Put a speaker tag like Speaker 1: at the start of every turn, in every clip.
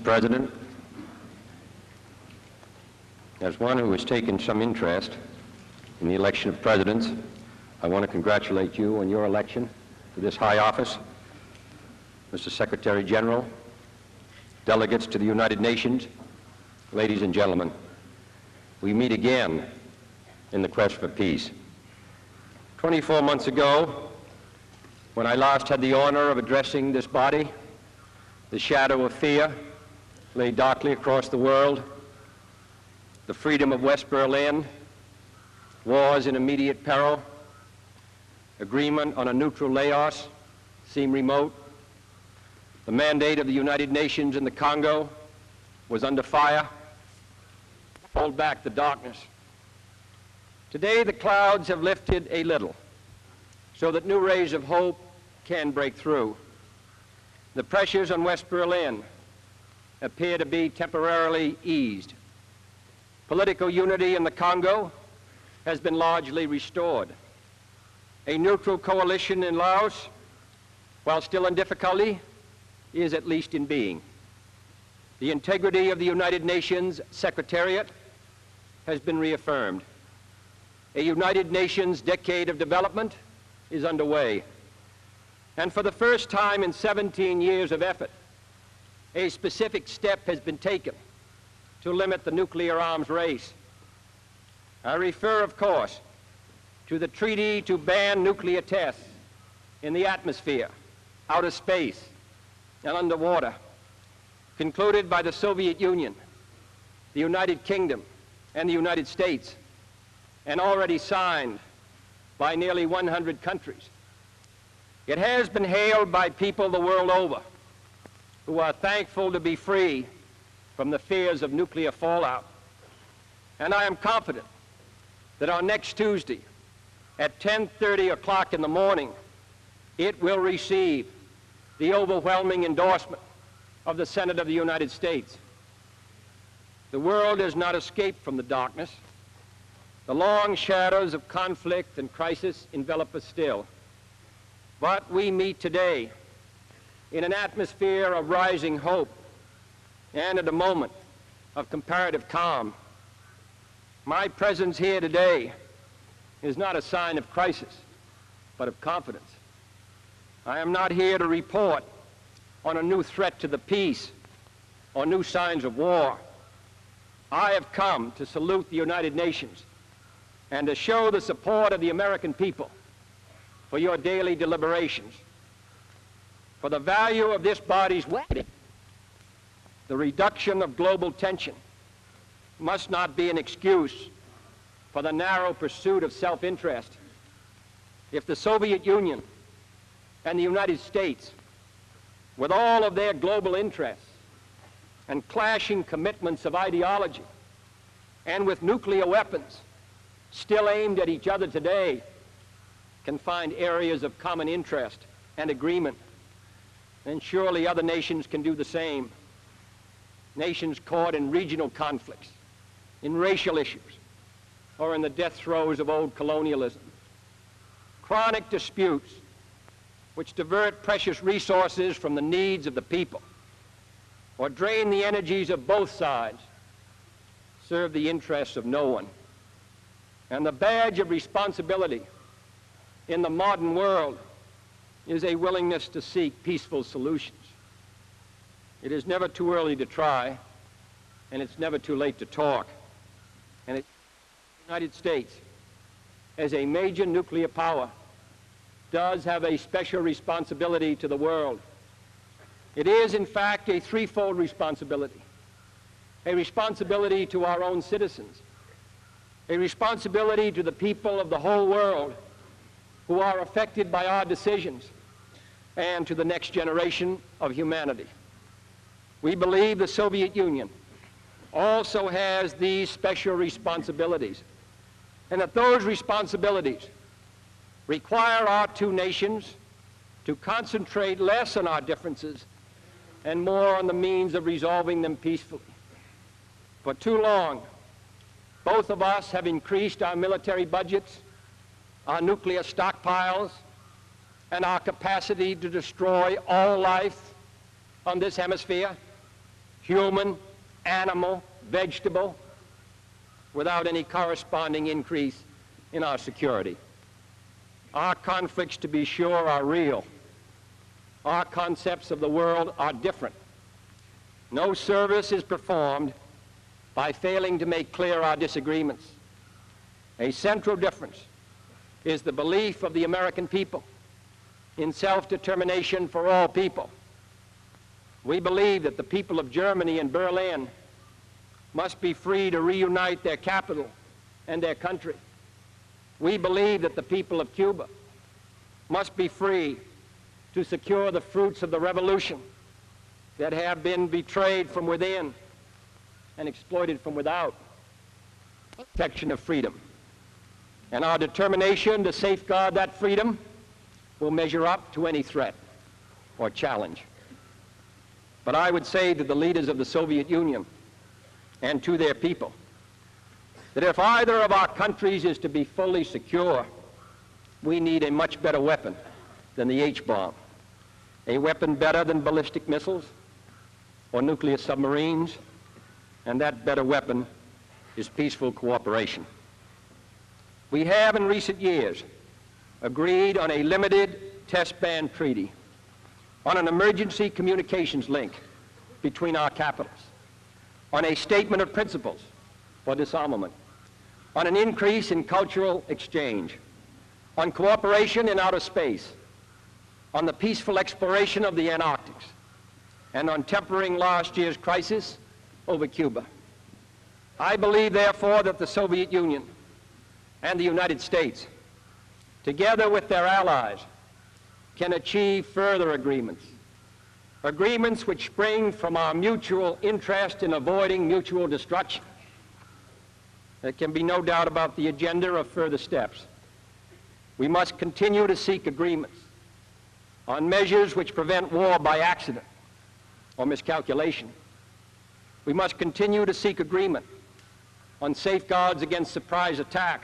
Speaker 1: President, as one who has taken some interest in the election of presidents, I want to congratulate you on your election to this high office. Mr. Secretary General, delegates to the United Nations, ladies and gentlemen, we meet again in the quest for peace. 24 months ago, when I last had the honor of addressing this body, the shadow of fear lay darkly across the world. The freedom of West Berlin, wars in immediate peril, agreement on a neutral Laos seemed remote. The mandate of the United Nations in the Congo was under fire. Hold back the darkness. Today the clouds have lifted a little so that new rays of hope can break through. The pressures on West Berlin appear to be temporarily eased. Political unity in the Congo has been largely restored. A neutral coalition in Laos, while still in difficulty, is at least in being. The integrity of the United Nations Secretariat has been reaffirmed. A United Nations decade of development is underway. And for the first time in 17 years of effort, a specific step has been taken to limit the nuclear arms race. I refer, of course, to the treaty to ban nuclear tests in the atmosphere, outer space, and underwater, concluded by the Soviet Union, the United Kingdom, and the United States, and already signed by nearly 100 countries. It has been hailed by people the world over who are thankful to be free from the fears of nuclear fallout. And I am confident that on next Tuesday at 10:30 o'clock in the morning, it will receive the overwhelming endorsement of the Senate of the United States. The world has not escaped from the darkness. The long shadows of conflict and crisis envelop us still. But we meet today in an atmosphere of rising hope and at a moment of comparative calm. My presence here today is not a sign of crisis, but of confidence. I am not here to report on a new threat to the peace or new signs of war. I have come to salute the United Nations and to show the support of the American people for your daily deliberations. For the value of this body's weight, the reduction of global tension must not be an excuse for the narrow pursuit of self-interest. If the Soviet Union and the United States, with all of their global interests and clashing commitments of ideology, and with nuclear weapons still aimed at each other today, can find areas of common interest and agreement, then surely other nations can do the same. Nations caught in regional conflicts, in racial issues, or in the death throes of old colonialism. Chronic disputes which divert precious resources from the needs of the people or drain the energies of both sides serve the interests of no one. And the badge of responsibility in the modern world is a willingness to seek peaceful solutions. It is never too early to try, and it's never too late to talk. And the United States, as a major nuclear power, does have a special responsibility to the world. It is, in fact, a threefold responsibility. A responsibility to our own citizens, a responsibility to the people of the whole world who are affected by our decisions, and to the next generation of humanity. We believe the Soviet Union also has these special responsibilities, and that those responsibilities require our two nations to concentrate less on our differences and more on the means of resolving them peacefully. For too long, both of us have increased our military budgets, our nuclear stockpiles, and our capacity to destroy all life on this hemisphere, human, animal, vegetable, without any corresponding increase in our security. Our conflicts, to be sure, are real. Our concepts of the world are different. No service is performed by failing to make clear our disagreements. A central difference is the belief of the American people in self-determination for all people. We believe that the people of Germany and Berlin must be free to reunite their capital and their country. We believe that the people of Cuba must be free to secure the fruits of the revolution that have been betrayed from within and exploited from without. Protection of freedom. And our determination to safeguard that freedom will measure up to any threat or challenge. But I would say to the leaders of the Soviet Union and to their people that if either of our countries is to be fully secure, we need a much better weapon than the H-bomb, a weapon better than ballistic missiles or nuclear submarines, and that better weapon is peaceful cooperation. We have in recent years agreed on a limited test ban treaty, on an emergency communications link between our capitals, on a statement of principles for disarmament, on an increase in cultural exchange, on cooperation in outer space, on the peaceful exploration of the Antarctic, and on tempering last year's crisis over Cuba. I believe, therefore, that the Soviet Union and the United States, together with their allies, can achieve further agreements, agreements which spring from our mutual interest in avoiding mutual destruction. There can be no doubt about the agenda of further steps. We must continue to seek agreements on measures which prevent war by accident or miscalculation. We must continue to seek agreement on safeguards against surprise attack,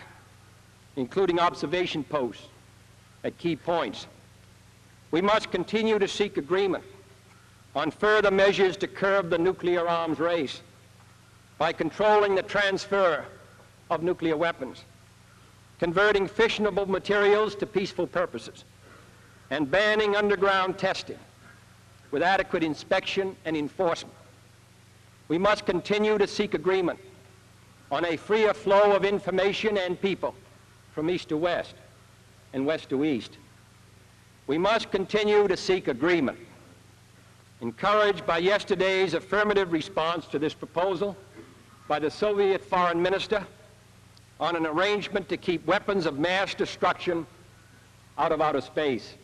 Speaker 1: including observation posts at key points. We must continue to seek agreement on further measures to curb the nuclear arms race by controlling the transfer of nuclear weapons, converting fissionable materials to peaceful purposes, and banning underground testing with adequate inspection and enforcement. We must continue to seek agreement on a freer flow of information and people from east to west and west to east. We must continue to seek agreement, encouraged by yesterday's affirmative response to this proposal by the Soviet foreign minister on an arrangement to keep weapons of mass destruction out of outer space.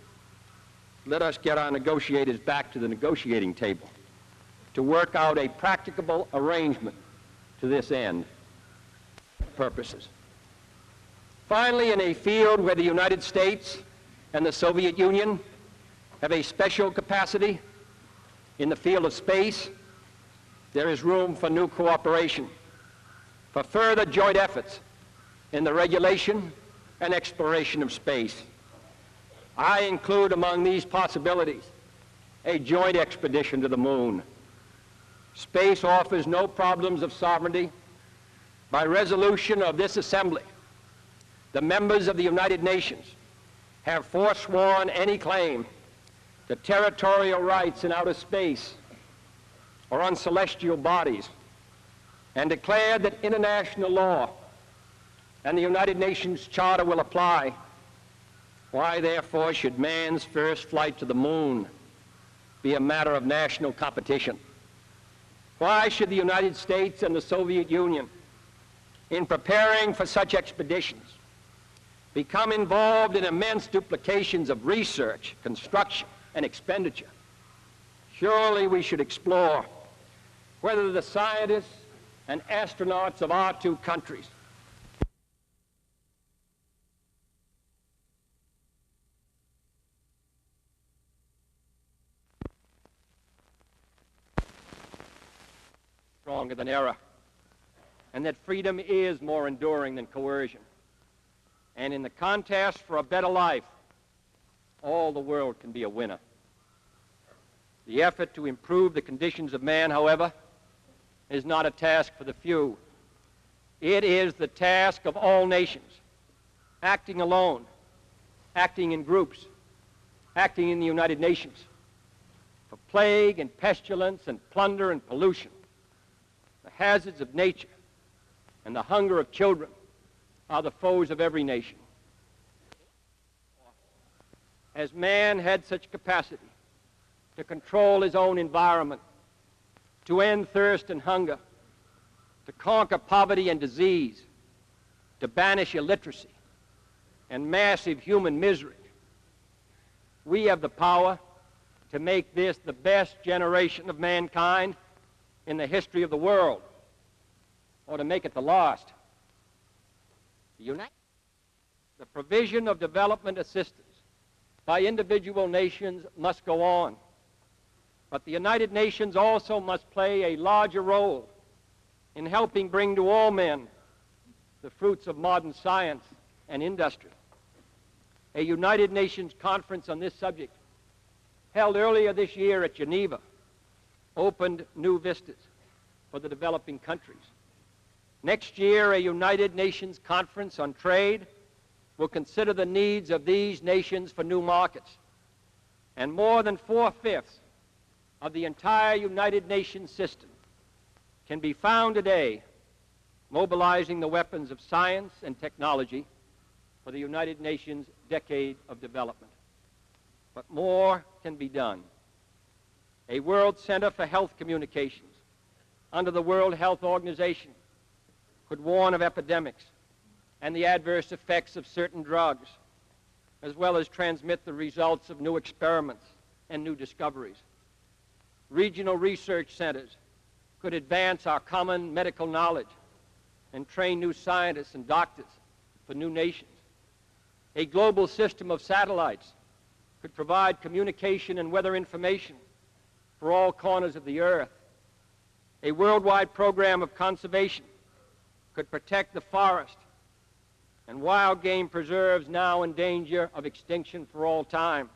Speaker 1: Let us get our negotiators back to the negotiating table to work out a practicable arrangement to this end. Purposes. Finally, in a field where the United States and the Soviet Union have a special capacity, in the field of space, there is room for new cooperation, for further joint efforts in the regulation and exploration of space. I include among these possibilities a joint expedition to the moon. Space offers no problems of sovereignty. By resolution of this assembly, the members of the United Nations have forsworn any claim to territorial rights in outer space or on celestial bodies, and declared that international law and the United Nations Charter will apply. Why, therefore, should man's first flight to the moon be a matter of national competition? Why should the United States and the Soviet Union, in preparing for such expeditions, become involved in immense duplications of research, construction, and expenditure? Surely we should explore whether the scientists and astronauts of our two countries stronger than error, and that freedom is more enduring than coercion. And in the contest for a better life, all the world can be a winner. The effort to improve the conditions of man, however,
Speaker 2: is not a task for the few. It is the task of all nations, acting alone, acting in groups, acting in the United Nations. For plague and pestilence and plunder and pollution, the hazards of nature and the hunger of children are the foes of every nation. Has man had such capacity to control his own environment, to end thirst and hunger, to conquer poverty and disease, to banish illiteracy and massive human misery? We have the power to make this the best generation of mankind in the history of the world, or to make it the last. The provision of development assistance by individual nations must go on, but the United Nations also must play a larger role in helping bring to all men the fruits of modern science and industry. A United Nations conference on this subject, held earlier this year at Geneva, opened new vistas for the developing countries. Next year, a United Nations conference on trade will consider the needs of these nations for new markets. And more than 4/5 of the entire United Nations system can be found today mobilizing the weapons of science and technology for the United Nations decade of development. But more can be done. A World Center for Health Communications under the World Health Organization could warn of epidemics and the adverse effects of certain drugs, as well as transmit the results of new experiments and new discoveries. Regional research centers could advance our common medical knowledge and train new scientists and doctors for new nations. A global system of satellites could provide communication and weather information for all corners of the earth. A worldwide program of conservation could protect the forest and wild game preserves now in danger of extinction for all time,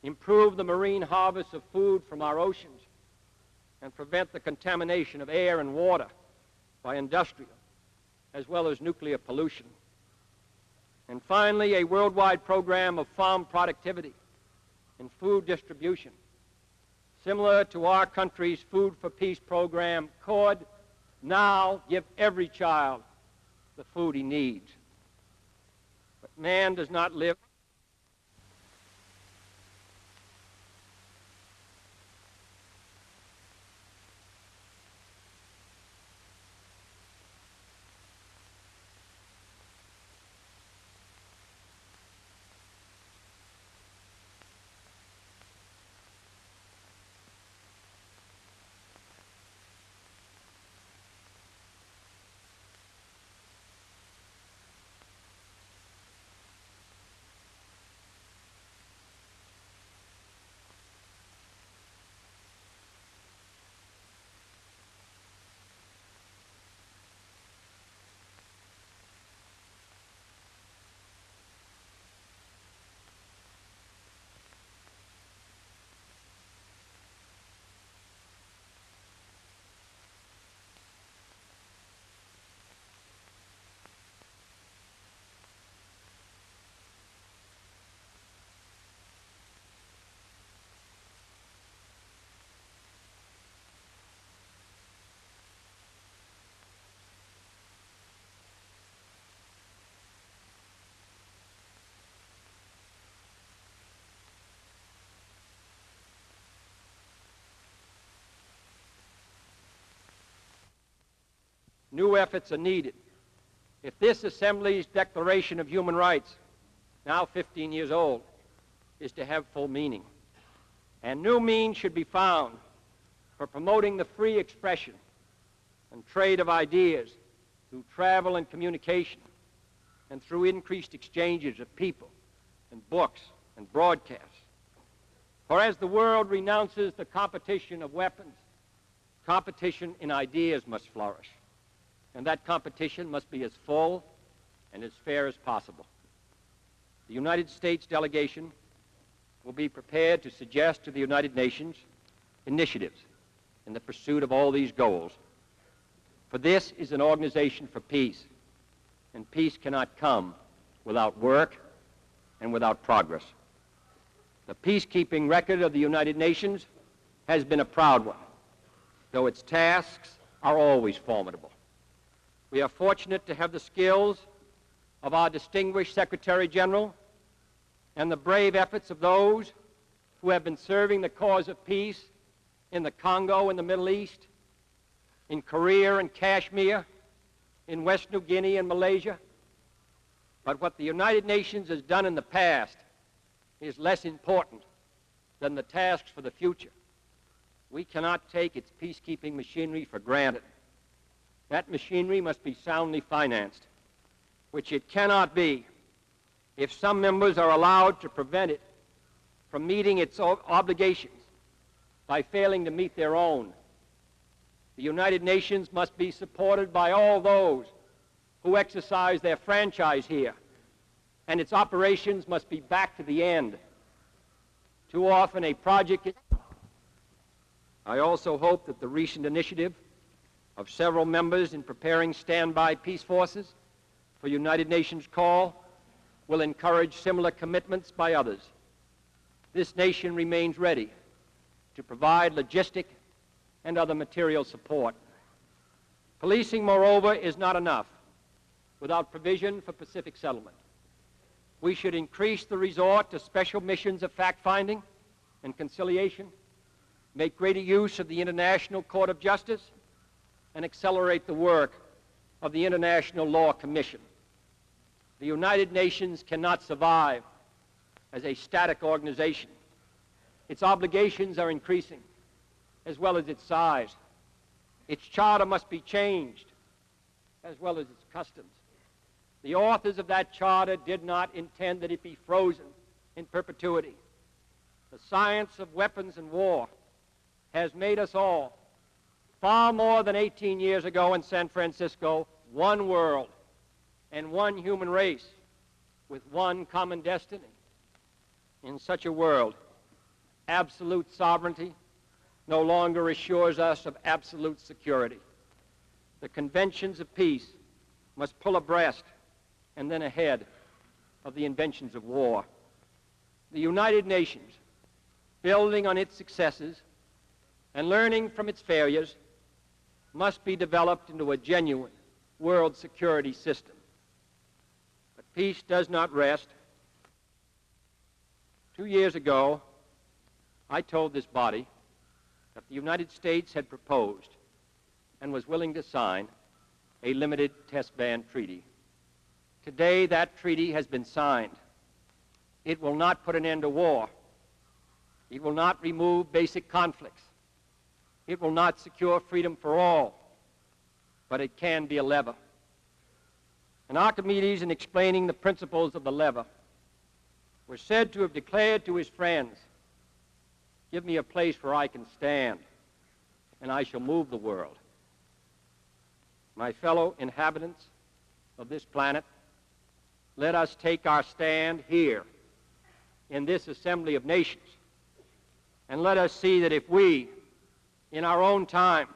Speaker 2: improve the marine harvest of food from our oceans, and prevent the contamination of air and water by industrial as well as nuclear pollution. And finally, a worldwide program of farm productivity and food distribution, similar to our country's Food for Peace program, could now give every child the food he needs. But man does not live. New efforts are needed if this Assembly's Declaration of Human Rights, now 15 years old, is to have full meaning. And new means should be found for promoting the free expression and trade of ideas through travel and communication and through increased exchanges of people and books and broadcasts. For as the world renounces the competition of weapons, competition in ideas must flourish. And that competition must be as full and as fair as possible. The United States delegation will be prepared to suggest to the United Nations initiatives in the pursuit of all these goals For this is an organization for peace, and peace cannot come without work and without progress. The peacekeeping record of the United Nations has been a proud one, though its tasks are always formidable. We are fortunate to have the skills of our distinguished Secretary General and the brave efforts of those who have been serving the cause of peace in the Congo and the Middle East, in Korea and Kashmir, in West New Guinea and Malaysia. But what the United Nations has done in the past is less important than the tasks for the future. We cannot take its peacekeeping machinery for granted. That machinery must be soundly financed, which it cannot be if some members are allowed to prevent it from meeting its obligations by failing to meet their own. The United Nations must be supported by all those who exercise their franchise here, and its operations must be backed to the end. Too often a project is... I also hope that the recent initiative of several members in preparing standby peace forces for United Nations call will encourage similar commitments by others. This nation remains ready to provide logistic and other material support. Policing, moreover, is not enough without provision for pacific settlement. We should increase the resort to special missions of fact-finding and conciliation, make greater use of the International Court of Justice, and accelerate the work of the International Law Commission. The United Nations cannot survive as a static organization. Its obligations are increasing, as well as its size. Its charter must be changed, as well as its customs. The authors of that charter did not intend that it be frozen in perpetuity. The science of weapons and war has made us all, far more than 18 years ago in San Francisco, one world and one human race with one common destiny. In such a world, absolute sovereignty no longer assures us of absolute security. The conventions of peace must pull abreast and then ahead of the inventions of war. The United Nations, building on its successes and learning from its failures, must be developed into a genuine world security system. But peace does not rest. 2 years ago, I told this body that the United States had proposed and was willing to sign a limited test ban treaty. Today, that treaty has been signed. It will not put an end to war. It will not remove basic conflicts. It will not secure freedom for all, but it can be a lever. And Archimedes, in explaining the principles of the lever, was said to have declared to his friends, "Give me a place where I can stand, and I shall move the world." My fellow inhabitants of this planet, let us take our stand here in this assembly of nations, and let us see that if we, in our own time,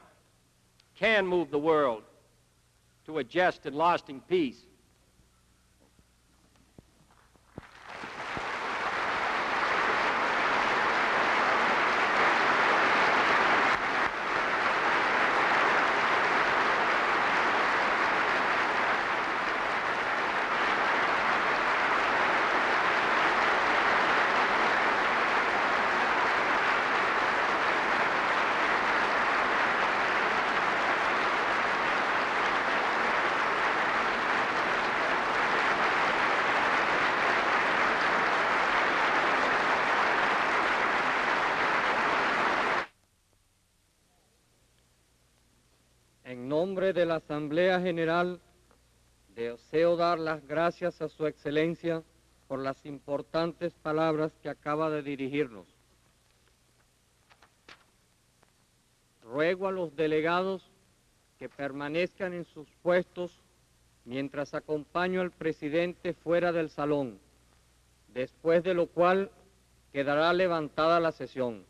Speaker 2: can move the world to a just and lasting peace,
Speaker 3: En nombre de la Asamblea General, deseo dar las gracias a Su Excelencia por las importantes palabras que acaba de dirigirnos. Ruego a los delegados que permanezcan en sus puestos mientras acompaño al presidente fuera del salón, después de lo cual quedará levantada la sesión.